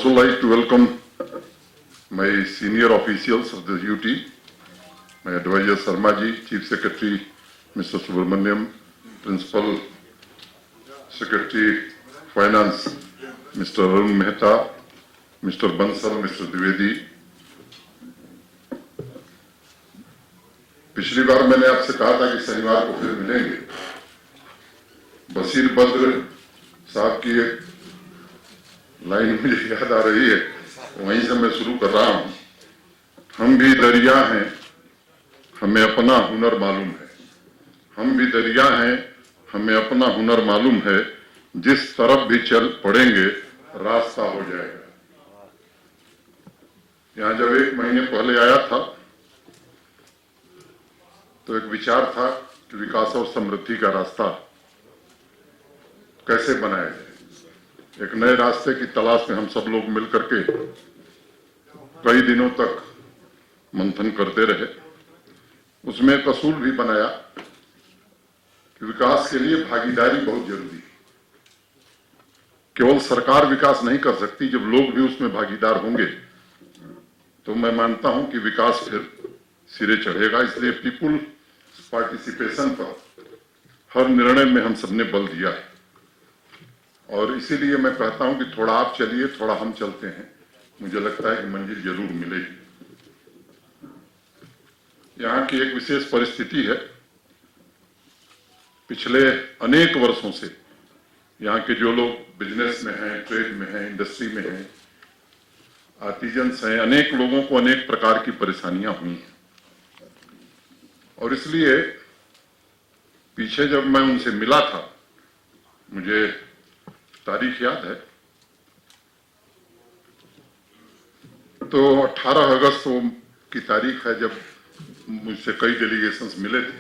also like to welcome my senior officials of the UT, my advisor Sarmaji, Chief Secretary Mr. Subramaniam, Principal Secretary Finance Mr. Arun Mehta, Mr. Bansal, Mr. Dwivedi. पिछली बार मैंने आपसे कहा था कि शनिवार को फिर मिलेंगे। बशीर बद्र साहब की एक लाइन मुझे याद आ रही है, वहीं से मैं शुरू कर रहा हूं। हम भी दरिया हैं, हमें अपना हुनर मालूम है। हम भी दरिया हैं, हमें अपना हुनर मालूम है। जिस तरफ भी चल पड़ेंगे रास्ता हो जाएगा। यहां जब 1 महीने पहले आया था तो एक विचार था कि विकास और समृद्धि का रास्ता कैसे बनाया जाए। एक नए रास्ते की तलाश में हम सब लोग मिलकर के कई दिनों तक मंथन करते रहे। उसमें एक असूल भी बनाया कि विकास के लिए भागीदारी बहुत जरूरी है। केवल सरकार विकास नहीं कर सकती, जब लोग भी उसमें भागीदार होंगे तो मैं मानता हूं कि विकास फिर सिरे चढ़ेगा। इसलिए पीपुल पार्टिसिपेशन पर हर निर्णय में हम सबने बल दिया है और इसीलिए मैं कहता हूं कि थोड़ा आप चलिए, थोड़ा हम चलते हैं। मुझे लगता है कि मंजिल जरूर मिलेगी। यहां की एक विशेष परिस्थिति है। पिछले अनेक वर्षों से यहाँ के जो लोग बिजनेस में हैं, ट्रेड में हैं, इंडस्ट्री में हैं, आर्टिजन्स हैं, अनेक लोगों को अनेक प्रकार की परेशानियां हुई हैं और इसलिए पीछे जब मैं उनसे मिला था, मुझे तारीख याद है, तो 18 अगस्त की तारीख है जब मुझसे कई डेलीगेशंस मिले थे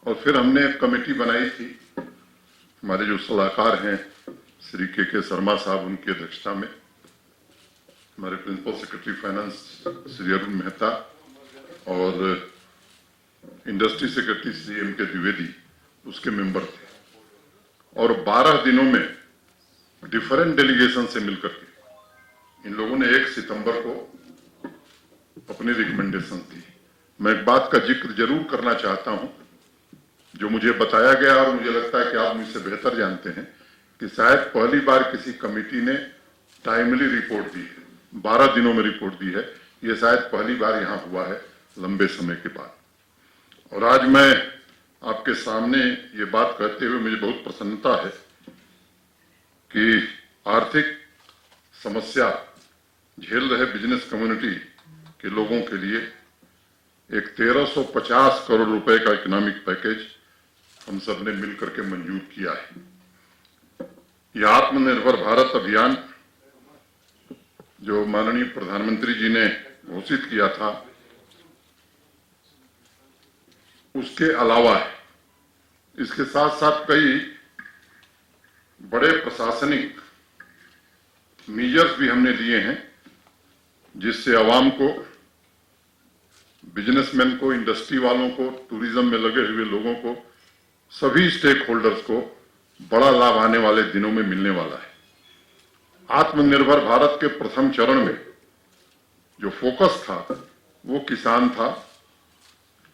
और फिर हमने एक कमेटी बनाई थी। हमारे जो सलाहकार हैं श्री के शर्मा साहब, उनकी अध्यक्षता में, हमारे principal secretary finance Shri Arun Mehta और इंडस्ट्री सेक्रेटरी श्री एम के द्विवेदी उसके मेंबर थे और 12 दिनों में डिफरेंट डेलीगेशन से मिलकर के इन लोगों ने 1 सितंबर को अपनी रिकमेंडेशन दी। मैं एक बात का जिक्र जरूर करना चाहता हूं जो मुझे बताया गया और मुझे लगता है कि आप मुझसे बेहतर जानते हैं कि शायद पहली बार किसी कमेटी ने टाइमली रिपोर्ट दी है, 12 दिनों में रिपोर्ट दी है। ये शायद पहली बार यहां हुआ है लंबे समय के बाद। और आज मैं आपके सामने ये बात कहते हुए मुझे बहुत प्रसन्नता है कि आर्थिक समस्या झेल रहे बिजनेस कम्युनिटी के लोगों के लिए एक 1350 करोड़ रुपए का इकोनॉमिक पैकेज हम सब ने मिलकर के मंजूर किया है। यह आत्मनिर्भर भारत अभियान जो माननीय प्रधानमंत्री जी ने घोषित किया था, उसके अलावा है। इसके साथ साथ कई बड़े प्रशासनिक मीजर्स भी हमने लिए हैं जिससे आवाम को, बिजनेसमैन को, इंडस्ट्री वालों को, टूरिज्म में लगे हुए लोगों को, सभी स्टेक होल्डर्स को बड़ा लाभ आने वाले दिनों में मिलने वाला है। आत्मनिर्भर भारत के प्रथम चरण में जो फोकस था वो किसान था,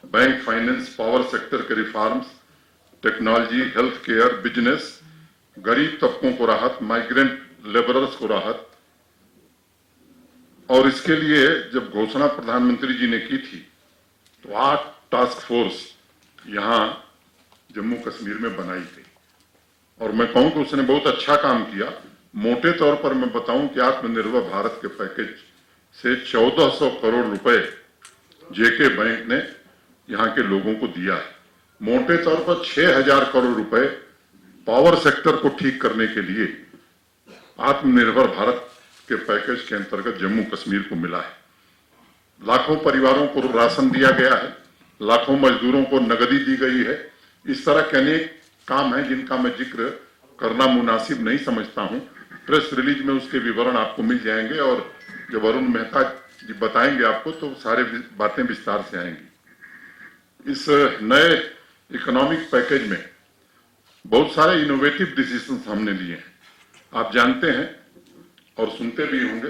बैंक, फाइनेंस, पावर सेक्टर के reforms, technology, health care, business, गरीब तबकों को राहत, माइग्रेंट लेबरर्स को राहत। और इसके लिए जब घोषणा प्रधानमंत्री जी ने की थी तो 8 टास्क फोर्स यहां जम्मू कश्मीर में बनाई गई और मैं कहूं कि उसने बहुत अच्छा काम किया। मोटे तौर पर मैं बताऊं कि आत्मनिर्भर भारत के पैकेज से 1400 करोड़ रुपए जेके बैंक ने यहां के लोगों को दिया है। मोटे तौर पर 6000 करोड़ रुपए पावर सेक्टर को ठीक करने के लिए आत्मनिर्भर भारत के पैकेज के अंतर्गत जम्मू कश्मीर को मिला है। लाखों परिवारों को राशन दिया गया है, लाखों मजदूरों को नगदी दी गई है। इस तरह के अनेक काम हैं जिनका मैं जिक्र करना मुनासिब नहीं समझता हूं। प्रेस रिलीज में उसके विवरण आपको मिल जाएंगे और जब अरुण मेहता जी बताएंगे आपको तो सारे बातें विस्तार से आएंगी। इस नए इकोनॉमिक पैकेज में बहुत सारे इनोवेटिव डिसीजंस हमने लिए हैं। आप जानते हैं और सुनते भी होंगे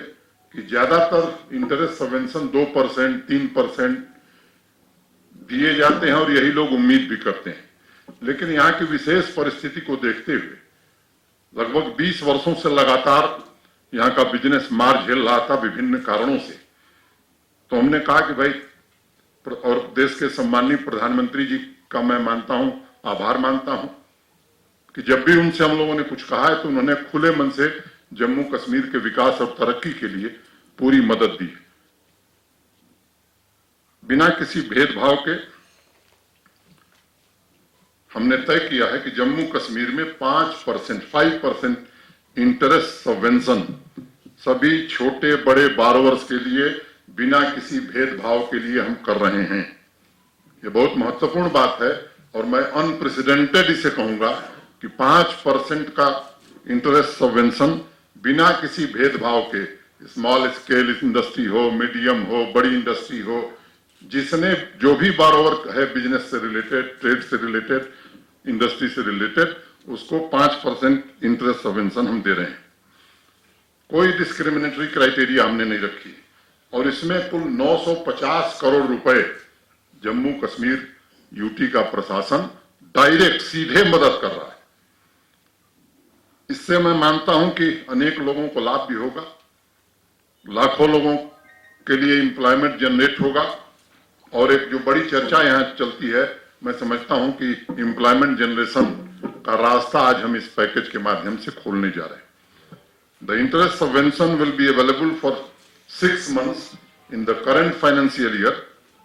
कि ज्यादातर इंटरेस्ट सबवेंशन 2%, 3% दिए जाते हैं और यही लोग उम्मीद भी करते हैं। लेकिन यहाँ की विशेष परिस्थिति को देखते हुए लगभग 20 वर्षों से लगातार यहाँ का बिजनेस मार झेल रहा था विभिन्न कारणों से। तो हमने कहा कि भाई, और देश के सम्माननीय प्रधानमंत्री जी का मैं मानता हूं, आभार मानता हूं कि जब भी उनसे हम लोगों ने कुछ कहा है तो उन्होंने खुले मन से जम्मू कश्मीर के विकास और तरक्की के लिए पूरी मदद दी। बिना किसी भेदभाव के हमने तय किया है कि जम्मू कश्मीर में 5% इंटरेस्ट सबवेंशन सभी छोटे बड़े बारोवर्स के लिए बिना किसी भेदभाव के लिए हम कर रहे हैं। ये बहुत महत्वपूर्ण बात है और मैं अनप्रेसिडेंटेड इसे कहूंगा कि 5% का इंटरेस्ट सबवेंशन बिना किसी भेदभाव के, स्मॉल स्केल इंडस्ट्री हो, मीडियम हो, बड़ी इंडस्ट्री हो, जिसने जो भी बारोवर है बिजनेस से रिलेटेड, ट्रेड से रिलेटेड, इंडस्ट्री से रिलेटेड, उसको 5% इंटरेस्ट सबवेंशन हम दे रहे हैं। कोई डिस्क्रिमिनेटरी क्राइटेरिया हमने नहीं रखी और इसमें कुल 950 करोड़ रुपए जम्मू कश्मीर यूटी का प्रशासन डायरेक्ट सीधे मदद कर रहा है। इससे मैं मानता हूं कि अनेक लोगों को लाभ भी होगा, लाखों लोगों के लिए एम्प्लॉयमेंट जनरेट होगा और एक जो बड़ी चर्चा यहां चलती है, मैं समझता हूं कि एम्प्लॉयमेंट जनरेशन का रास्ता आज हम इस पैकेज के माध्यम से खोलने जा रहे हैं। The interest subvention will be available for 6 months in the current financial year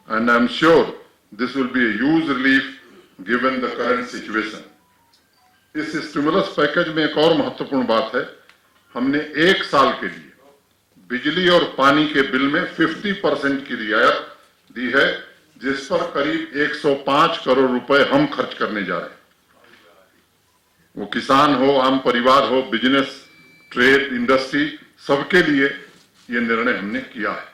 and I am sure this will be a huge relief given the current situation. इस स्टिमुलस पैकेज में एक और महत्वपूर्ण बात है, हमने 1 साल के लिए बिजली और पानी के बिल में 50% की रियायत दी है, जिस पर करीब 105 करोड़ रुपए हम खर्च करने जा रहे हैं। वो किसान हो, आम परिवार हो, बिजनेस, ट्रेड, इंडस्ट्री, सबके लिए ये निर्णय हमने किया है।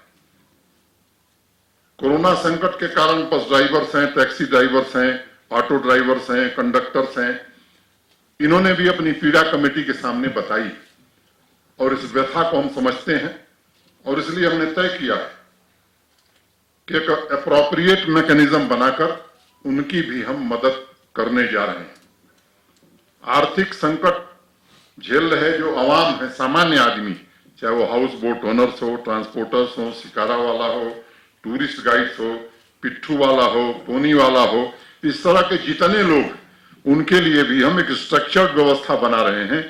कोरोना संकट के कारण बस ड्राइवर्स हैं, टैक्सी ड्राइवर्स हैं, ऑटो ड्राइवर्स हैं, कंडक्टर्स हैं, इन्होंने भी अपनी पीड़ा कमेटी के सामने बताई और इस व्यथा को हम समझते हैं और इसलिए हमने तय किया है कि एक एप्रोप्रिएट मैकेनिज्म बनाकर उनकी भी हम मदद करने जा रहे हैं। आर्थिक संकट झेल रहे जो आवाम है, सामान्य आदमी, चाहे वो हाउस बोट ओनर्स हो, ट्रांसपोर्टर्स हो, शिकारा वाला हो, टूरिस्ट गाइड्स हो, पिट्ठू वाला हो, पोनी वाला हो, इस तरह के जितने लोग, उनके लिए भी हम एक स्ट्रक्चर्ड व्यवस्था बना रहे हैं,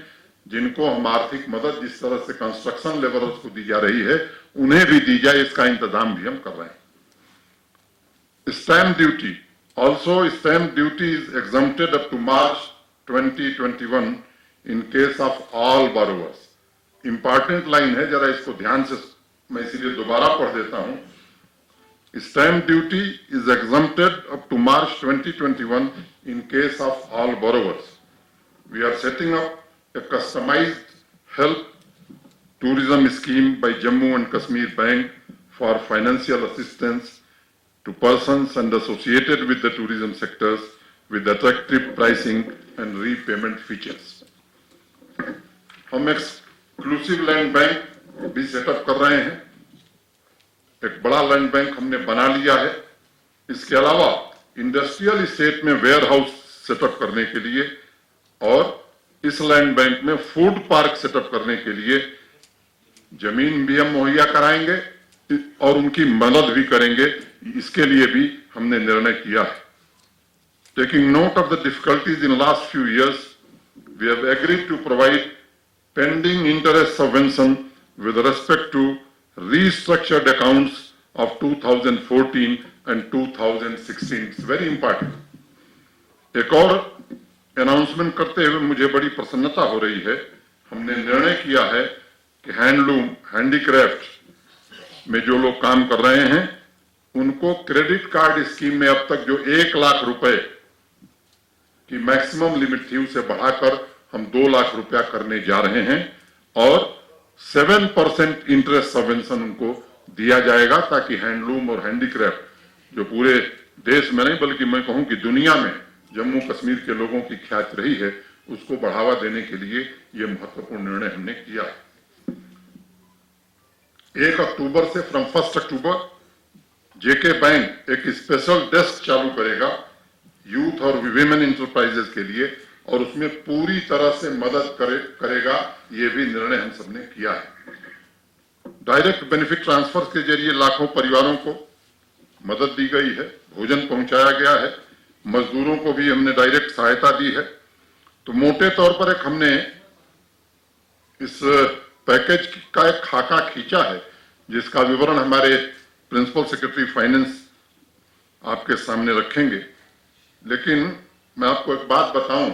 जिनको हम आर्थिक मदद जिस तरह से कंस्ट्रक्शन लेबरर्स को दी जा रही है, उन्हें भी दी जाए, इसका इंतजाम भी हम कर रहे हैं। Stamp duty, also stamp duty is exempted up to March 2021 in case of all borrowers. Important line है, जरा इसको ध्यान से मैं इसीलिए दोबारा पढ़ देता हूं। Stamp duty is exempted up to March 2021 in case of all borrowers. We are setting up a customized help tourism scheme by Jammu and Kashmir Bank for financial assistance to persons and associated with the tourism sectors with attractive pricing and repayment features. हम exclusive land bank भी setup कर रहे हैं, एक बड़ा land bank हमने बना लिया है। इसके अलावा इंडस्ट्रियल स्टेट में वेयर हाउस सेटअप करने के लिए और इस लैंड बैंक में फूड पार्क सेटअप करने के लिए जमीन भी हम मुहैया कराएंगे और उनकी मदद भी करेंगे, इसके लिए भी हमने निर्णय किया है। Taking note of the difficulties in last few years, we have agreed to provide pending interest subvention with respect to restructured accounts of 2014 and 2016. It's very important. एक और अनाउंसमेंट करते हुए मुझे बड़ी प्रसन्नता हो रही है। हमने निर्णय किया है कि हैंडलूम, हैंडीक्राफ्ट में जो लोग काम कर रहे हैं, उनको क्रेडिट कार्ड स्कीम में अब तक जो 1 लाख रुपए की मैक्सिमम लिमिट थी, उसे बढ़ाकर हम 2 लाख रुपया करने जा रहे हैं और 7% इंटरेस्ट सबवेंशन उनको दिया जाएगा, ताकि हैंडलूम और हैंडीक्राफ्ट जो पूरे देश में नहीं बल्कि मैं कहूं कि दुनिया में जम्मू कश्मीर के लोगों की ख्याति रही है, उसको बढ़ावा देने के लिए यह महत्वपूर्ण निर्णय हमने किया है। 1 अक्टूबर से फ्रॉम 1 अक्टूबर जेके बैंक एक स्पेशल डेस्क चालू करेगा यूथ और विमेन इंटरप्राइजेस के लिए, और उसमें पूरी तरह से मदद करेगा। ये भी निर्णय हम सबने किया है। डायरेक्ट बेनिफिट ट्रांसफर के जरिए लाखों परिवारों को मदद दी गई है, भोजन पहुंचाया गया है, मजदूरों को भी हमने डायरेक्ट सहायता दी है। तो मोटे तौर पर एक हमने इस पैकेज का एक खाका खींचा है, जिसका विवरण हमारे प्रिंसिपल सेक्रेटरी फाइनेंस आपके सामने रखेंगे। लेकिन मैं आपको एक बात बताऊं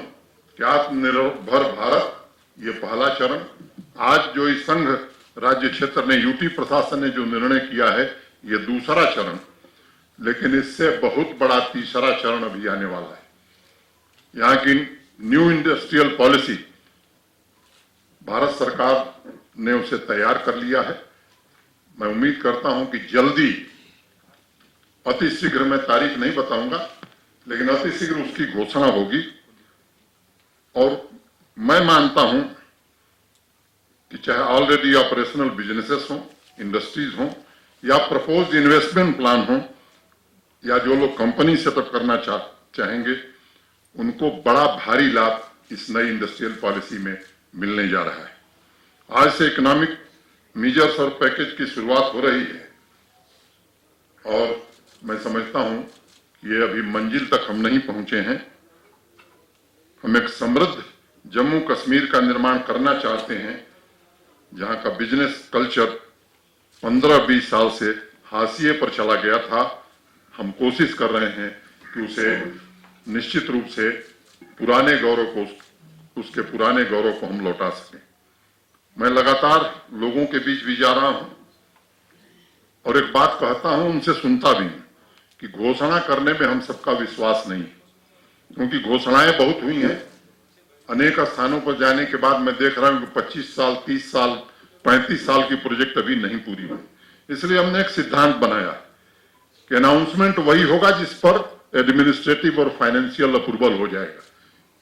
कि आत्मनिर्भर भारत ये पहला चरण, आज जो इस संघ राज्य क्षेत्र ने यूटी प्रशासन ने जो निर्णय किया है ये दूसरा चरण, लेकिन इससे बहुत बड़ा तीसरा चरण अभी आने वाला है। यहाँ की न्यू इंडस्ट्रियल पॉलिसी भारत सरकार ने उसे तैयार कर लिया है। मैं उम्मीद करता हूं कि जल्दी, अति शीघ्र, मैं तारीख नहीं बताऊंगा, लेकिन अति शीघ्र उसकी घोषणा होगी। और मैं मानता हूं कि चाहे ऑलरेडी ऑपरेशनल बिजनेसेस हों, इंडस्ट्रीज हों, या प्रपोज्ड इन्वेस्टमेंट प्लान हो, या जो लोग कंपनी सेटअप करना चाहेंगे, उनको बड़ा भारी लाभ इस नई इंडस्ट्रियल पॉलिसी में मिलने जा रहा है। आज से इकोनॉमिक मेजर्स और पैकेज की शुरुआत हो रही है, और मैं समझता हूं कि ये अभी मंजिल तक हम नहीं पहुंचे हैं। हम एक समृद्ध जम्मू कश्मीर का निर्माण करना चाहते हैं, जहां का बिजनेस कल्चर 15-20 साल से हाशिए पर चला गया था। हम कोशिश कर रहे हैं कि उसे निश्चित रूप से पुराने गौरव को, उसके पुराने गौरव को हम लौटा सकें। मैं लगातार लोगों के बीच भी जा रहा हूं और एक बात कहता हूं, उनसे सुनता भी हूं कि घोषणा करने में हम सबका विश्वास नहीं है, क्योंकि घोषणाएं बहुत हुई हैं। अनेक स्थानों पर जाने के बाद मैं देख रहा हूं कि 25 साल, 30 साल, 35 साल की प्रोजेक्ट अभी नहीं पूरी हुई। इसलिए हमने एक सिद्धांत बनाया कि अनाउंसमेंट वही होगा जिस पर एडमिनिस्ट्रेटिव और फाइनेंशियल अप्रूवल हो जाएगा।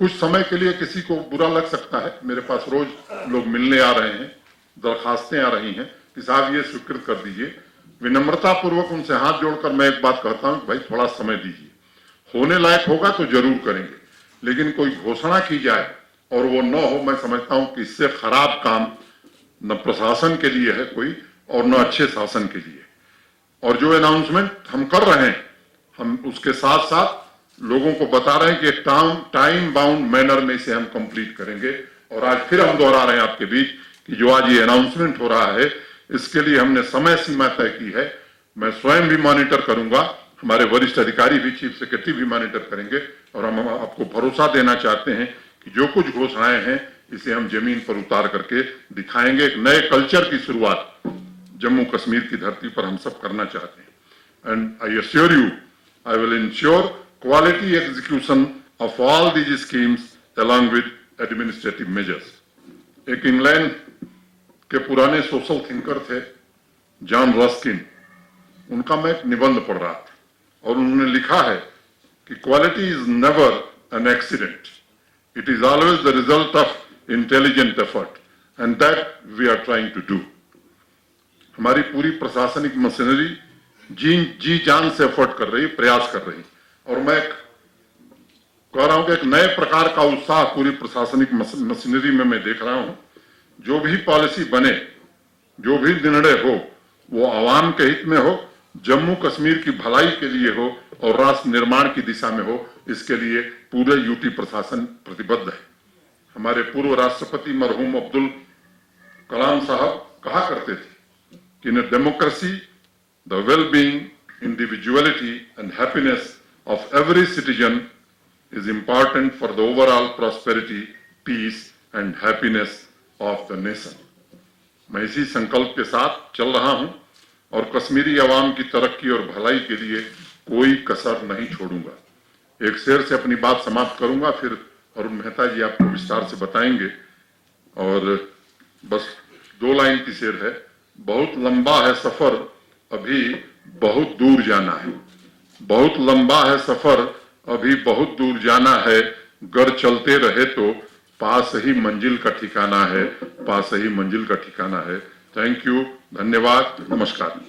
कुछ समय के लिए किसी को बुरा लग सकता है, मेरे पास रोज लोग मिलने आ रहे हैं, दरखास्तें आ रही हैं कि साहब ये स्वीकृत कर दीजिए। विनम्रता पूर्वक उनसे हाथ जोड़कर मैं एक बात कहता हूं कि भाई थोड़ा समय दीजिए, होने लायक होगा तो जरूर करेंगे। लेकिन कोई घोषणा की जाए और वो न हो, मैं समझता हूं कि इससे खराब काम न प्रशासन के लिए है कोई, और न अच्छे शासन के लिए। और जो अनाउंसमेंट हम कर रहे हैं, हम उसके साथ साथ लोगों को बता रहे हैं कि टाइम बाउंड मैनर में इसे हम कंप्लीट करेंगे। और आज फिर हम दोहरा रहे हैं आपके बीच कि जो आज ये अनाउंसमेंट हो रहा है, इसके लिए हमने समय सीमा तय की है। मैं स्वयं भी मॉनिटर करूंगा, हमारे वरिष्ठ अधिकारी भी, चीफ सेक्रेटरी भी मॉनिटर करेंगे, और हम आपको भरोसा देना चाहते हैं कि जो कुछ घोषणाएं हैं इसे हम जमीन पर उतार करके दिखाएंगे। एक नए कल्चर की शुरुआत जम्मू कश्मीर की धरती पर हम सब करना चाहते हैं। And I assure you, I will ensure quality execution of all these schemes along with administrative measures. एक इंग्लैंड के पुराने सोशल थिंकर थे जॉन रस्किन, उनका मैं एक निबंध पढ़ रहा था और उन्होंने लिखा है कि quality is never an accident, it is always the result of intelligent effort, and that we are trying to do. हमारी पूरी प्रशासनिक मशीनरी जी जान से एफर्ट कर रही, प्रयास कर रही, और मैं कह रहा हूं कि एक नए प्रकार का उत्साह पूरी प्रशासनिक मशीनरी में मैं देख रहा हूं। जो भी पॉलिसी बने, जो भी निर्णय हो, वो आवाम के हित में हो, जम्मू कश्मीर की भलाई के लिए हो और राष्ट्र निर्माण की दिशा में हो। इसके लिए पूरे यूटी प्रशासन प्रतिबद्ध है। हमारे पूर्व राष्ट्रपति मरहूम अब्दुल कलाम साहब कहा करते थे कि in democracy the well being, individuality and happiness of every citizen is important for the overall prosperity, peace and happiness of the nation। मैं इसी संकल्प के साथ चल रहा हूं और कश्मीरी अवाम की तरक्की और भलाई के लिए कोई कसर नहीं छोड़ूंगा। एक शेर से अपनी बात समाप्त करूंगा, फिर अरुण मेहता जी आपको विस्तार से बताएंगे। और बस 2 लाइन की शेर है, बहुत लंबा है सफर अभी बहुत दूर जाना है, बहुत लंबा है सफर अभी बहुत दूर जाना है, गर चलते रहे तो पास ही मंजिल का ठिकाना है, पास ही मंजिल का ठिकाना है। थैंक यू, धन्यवाद, नमस्कार।